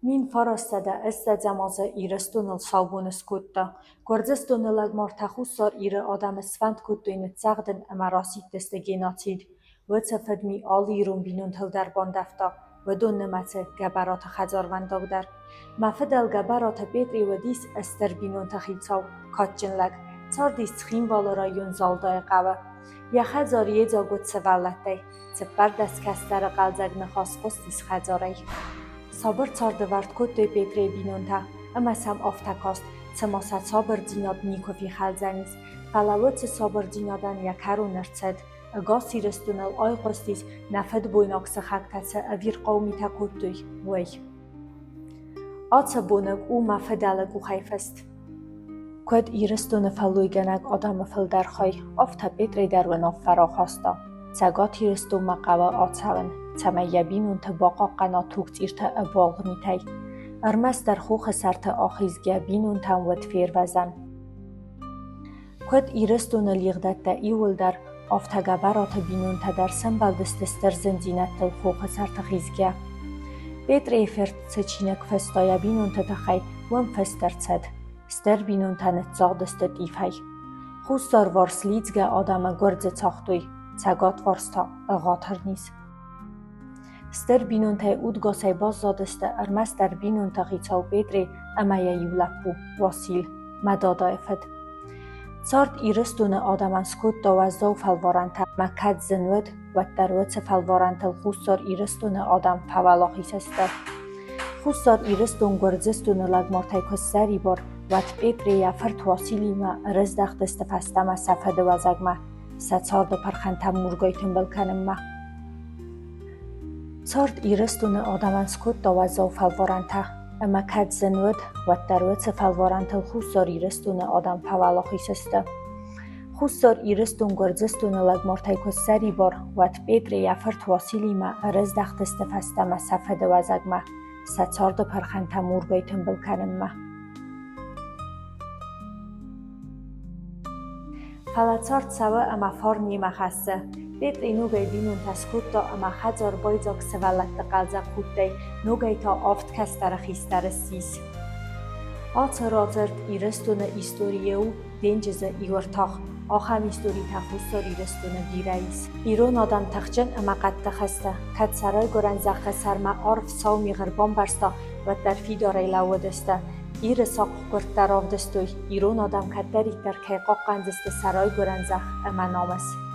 Min farastede استجمازه ایرستون الصابون سکوتا. گرزستون لگمار تخوصار ایره آدم اسفند کتوین تزغدن امراسی تستگیناتید. و تفد می آلی رون بینون تل در باندفتا و دون نمته گبرات خجارونداغ در. مفدل گبرات بیتری و دیس استر بینون تخیلتاو کاتجن لگ. تار دیس خیم والرایون زالدای قوه. یا خجاریه جا گد سوالته. تبر دست کستر قلزگ نخواست قستیس خجاری. صابر تارده ورد کد دوی بیتری بینونتا اما سم آفتکاست تماسد صابر جیناد نیکوفی خلزنیز فلوات صابر جینادن یکرو نرچد اگا سیرستونل آی قستیز نفد بویناکس خکتسه اویر قومی تا کد دوی وی آتا بونگ او مفدالگ او خیفست کد ایرستون فلوی گنگ آدم فل درخوای آفتا بیتری در وناف فراخواستا تگا تیرستون مقاوه آتاون تمایه بینون تباقا قناتوکت ایرتا ابواغ میتای. ارمس در خوخ سرت آخیزگه بینون تن ود فیر وزن. کد ایرستون لیغدت تا ایول در آفتگه برات بینون تا در سنبال دستستر زنزینت تل خوخ سرت خیزگه. بیت ریفرد سچینک فستایا بینون تا تخی وم فستر چد. ستر بینون تا نتزاق دستت ایفای. خوستار وارسلیدگه آدم گرد تاختوی. تگات وارستا اغاتر نیز. ستر بینون تا اودگاه سایباز زادسته ارمس در بینون تا خیچاو بیدری اما یولک بو واسیل مدادا افد. سارد ایرستون آدمان سکوت دوازدو فلوارانتا مکد زنود و در وچه فلوارانتل خوستار ایرستون آدم فوالاخی سسته. خوستار ایرستون گرزستون لگمارتای کسری بار و بیدری یفرت واسیلی ما رزدخت استفسته ما سفده وزگ ما سارد پرخنتا مورگایتن بلکنم ما. سارد ایرستون آدمان سکوت دوازدو فلوارانتا اما کد زنود و در وچه فلوارانتل خوستار ایرستون آدم فوالاخی سسته. خوستار ایرستون گرزستون لگمارتای کسری بار و بیدری یفرت واسیلی ما رزدخت استفسته ما سفده وزگ ما سارد پرخنتا مورگایتن بلکنم ما. فلاتارد سوا اما فار نیمه خسته. بیتری نوگای بینون تسکوت دا اما خجار بایزاک سوالت قلزا خود دی نوگای تا آفت کستر خیستر سیز. آتا رازرد ایرستون ایستوریه و دینجزه ایورتاخ آخم ایستوری تخوستار ایرستون بیرئیس. ایرون آدم تخجن اما قد تخسته. کد سرای گرن زخه سرما عرف ساومی غربان برستا و در فی داره لودسته. ایر ساق کرد در آف دستوی ایرون آدم کد داری در که قاق قندسته سرای گرن زخ اما نامس.